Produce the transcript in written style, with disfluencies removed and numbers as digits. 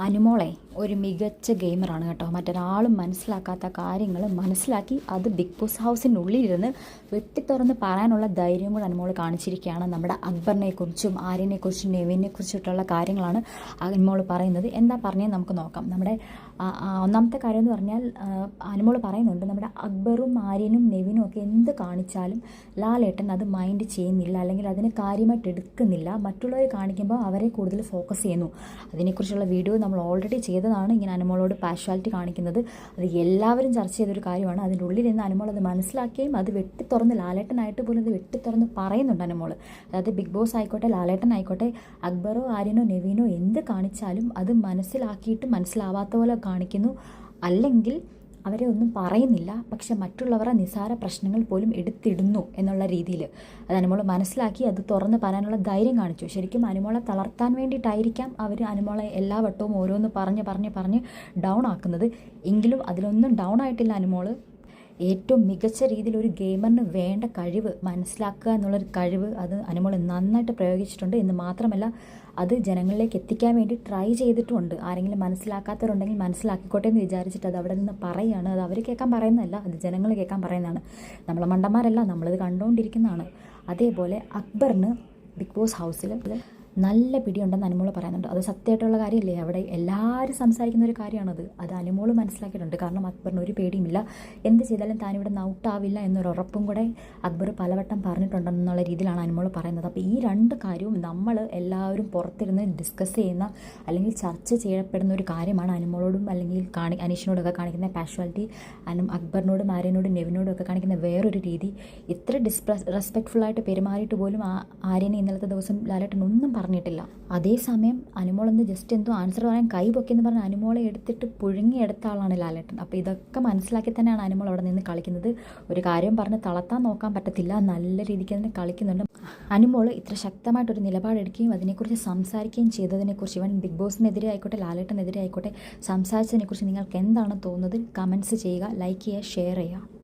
അനുമോളെ ഒരു മികച്ച ഗെയിമറാണ് കേട്ടോ. മറ്റൊരാളും മനസ്സിലാക്കാത്ത കാര്യങ്ങൾ മനസ്സിലാക്കി അത് ബിഗ് ബോസ് ഹൗസിനുള്ളിലിരുന്ന് വെട്ടിത്തുറന്ന് പറയാനുള്ള ധൈര്യം കൂടെ അനുമോൾ കാണിച്ചിരിക്കുകയാണ്. നമ്മുടെ അക്ബറിനെക്കുറിച്ചും ആര്യനെക്കുറിച്ചും നെവിനെക്കുറിച്ചിട്ടുള്ള കാര്യങ്ങളാണ് അനുമോൾ പറയുന്നത്. എന്താ പറഞ്ഞത് നമുക്ക് നോക്കാം. നമ്മുടെ ഒന്നാമത്തെ കാര്യം എന്ന് പറഞ്ഞാൽ അനുമോൾ പറയുന്നുണ്ട്, നമ്മുടെ അക്ബറും ആര്യനും നെവിനും ഒക്കെ എന്ത് കാണിച്ചാലും ലാലേട്ടൻ അത് മൈൻഡ് ചെയ്യുന്നില്ല, അല്ലെങ്കിൽ അതിനെ കാര്യമായിട്ട് എടുക്കുന്നില്ല. മറ്റുള്ളവർ കാണിക്കുമ്പോൾ അവരെ കൂടുതൽ ഫോക്കസ് ചെയ്യുന്നു. അതിനെക്കുറിച്ചുള്ള വീഡിയോ നമ്മൾ ഓൾറെഡി ചെയ്തതാണ്. ഇങ്ങനെ അനുമോളോട് പാഷ്വാലിറ്റി കാണിക്കുന്നത് അത് എല്ലാവരും ചർച്ച ചെയ്തൊരു കാര്യമാണ്. അതിൻ്റെ ഉള്ളിൽ നിന്ന് അനുമോൾ അത് മനസ്സിലാക്കുകയും അത് വെട്ടിത്തുറന്ന് ലാലേട്ടനായിട്ട് പോലും അത് വെട്ടിത്തുറന്ന് പറയുന്നുണ്ട് അനുമോൾ. അതായത് ബിഗ് ബോസ് ആയിക്കോട്ടെ, ലാലേട്ടൻ ആയിക്കോട്ടെ, അക്ബറോ ആര്യനോ നെവിനോ എന്ത് കാണിച്ചാലും അത് മനസ്സിലാക്കിയിട്ട് മനസ്സിലാവാത്ത പോലെ കാണിക്കുന്നു, അല്ലെങ്കിൽ അവരെ ഒന്നും പറയുന്നില്ല, പക്ഷെ മറ്റുള്ളവരുടെ നിസാര പ്രശ്നങ്ങൾ പോലും എടുത്തിടുന്നു എന്നുള്ള രീതിയിൽ അത് അനുമോളെ മനസ്സിലാക്കി അത് തുറന്ന് പറയാനുള്ള ധൈര്യം കാണിച്ചു. ശരിക്കും അനുമോളെ തളർത്താൻ വേണ്ടിയിട്ടായിരിക്കാം അവർ അനുമോളെ എല്ലാ വട്ടവും ഓരോന്ന് പറഞ്ഞ് ഡൗൺ ആക്കുന്നത്. എങ്കിലും അതിലൊന്നും ഡൗൺ ആയിട്ടില്ല അനുമോള്. ഏറ്റവും മികച്ച രീതിയിൽ ഒരു ഗെയിമറിന് വേണ്ട കഴിവ് മനസ്സിലാക്കുക എന്നുള്ളൊരു കഴിവ് അത് അനുമോൾ നന്നായിട്ട് പ്രയോഗിച്ചിട്ടുണ്ട്. എന്ന് മാത്രമല്ല അത് ജനങ്ങളിലേക്ക് എത്തിക്കാൻ വേണ്ടി ട്രൈ ചെയ്തിട്ടുമുണ്ട്. ആരെങ്കിലും മനസ്സിലാക്കാത്തവരുണ്ടെങ്കിൽ മനസ്സിലാക്കിക്കോട്ടെ എന്ന് വിചാരിച്ചിട്ട് അത് അവിടെ നിന്ന് പറയുകയാണ്. അത് അവർ കേൾക്കാൻ പറയുന്നതല്ല, അത് ജനങ്ങൾ കേൾക്കാൻ പറയുന്നതാണ്. നമ്മളെ മണ്ടന്മാരല്ല, നമ്മളത് കണ്ടുകൊണ്ടിരിക്കുന്നതാണ്. അതേപോലെ അക്ബറിന് ബിഗ് ബോസ് ഹൗസിൽ നല്ല പിടിയുണ്ടെന്ന് അനുമോൾ പറയുന്നുണ്ട്. അത് സത്യമായിട്ടുള്ള കാര്യമല്ലേ, അവിടെ എല്ലാവരും സംസാരിക്കുന്ന ഒരു കാര്യമാണത്. അത് അനുമോൾ മനസ്സിലാക്കിയിട്ടുണ്ട്. കാരണം അക്ബറിന് ഒരു പേടിയുമില്ല, എന്ത് ചെയ്താലും താനിവിടെ ഔട്ടാവില്ല എന്നൊരു ഉറപ്പും കൂടെ അക്ബർ പലവട്ടം പറഞ്ഞിട്ടുണ്ടെന്നുള്ള രീതിയിലാണ് അനുമോൾ പറയുന്നത്. അപ്പോൾ ഈ രണ്ട് കാര്യവും നമ്മൾ എല്ലാവരും പുറത്തിരുന്ന് ഡിസ്കസ് ചെയ്യുന്ന അല്ലെങ്കിൽ ചർച്ച ചെയ്യപ്പെടുന്ന ഒരു കാര്യമാണ്. അനുമോളോടും അല്ലെങ്കിൽ അനീഷിനോടൊക്കെ കാണിക്കുന്ന പാഷ്വാലിറ്റി, അക്ബറിനോടും ആര്യനോടും നെവിനോടും ഒക്കെ കാണിക്കുന്ന വേറൊരു രീതി, ഇത്ര റെസ്പെക്ട്ഫുള്ളായിട്ട് പെരുമാറിയിട്ട് പോലും ആര്യനെ ഇന്നലത്തെ ദിവസം ലാലേട്ടൻ ഒന്നും പറഞ്ഞിട്ടില്ല. അതേസമയം അനുമോൾ ജസ്റ്റ് എന്തോ ആൻസർ പറയാൻ കൈ പൊക്കിയെന്ന് പറഞ്ഞ് അനുമോളെ എടുത്തിട്ട് പുഴുങ്ങിയെടുത്ത ആളാണ് ലാലേട്ടൻ. അപ്പോൾ ഇതൊക്കെ മനസ്സിലാക്കി തന്നെയാണ് അനുമോൾ അവിടെ നിന്ന് കളിക്കുന്നത്. ഒരു കാര്യം പറഞ്ഞ് തളർത്താൻ നോക്കാൻ പറ്റത്തില്ല, നല്ല രീതിക്ക് തന്നെ കളിക്കുന്നുണ്ട്. അനുമോൾ ഇത്ര ശക്തമായിട്ടൊരു നിലപാടെടുക്കുകയും അതിനെക്കുറിച്ച് സംസാരിക്കുകയും ചെയ്തതിനെക്കുറിച്ച്, ഇവൻ ബിഗ് ബോസിനെതിരെ ആയിക്കോട്ടെ ലാലേട്ടനെതിരെ ആയിക്കോട്ടെ സംസാരിച്ചതിനെക്കുറിച്ച് നിങ്ങൾക്ക് എന്താണ് തോന്നുന്നത്? കമൻറ്റ്സ് ചെയ്യുക, ലൈക്ക് ചെയ്യുക, ഷെയർ ചെയ്യുക.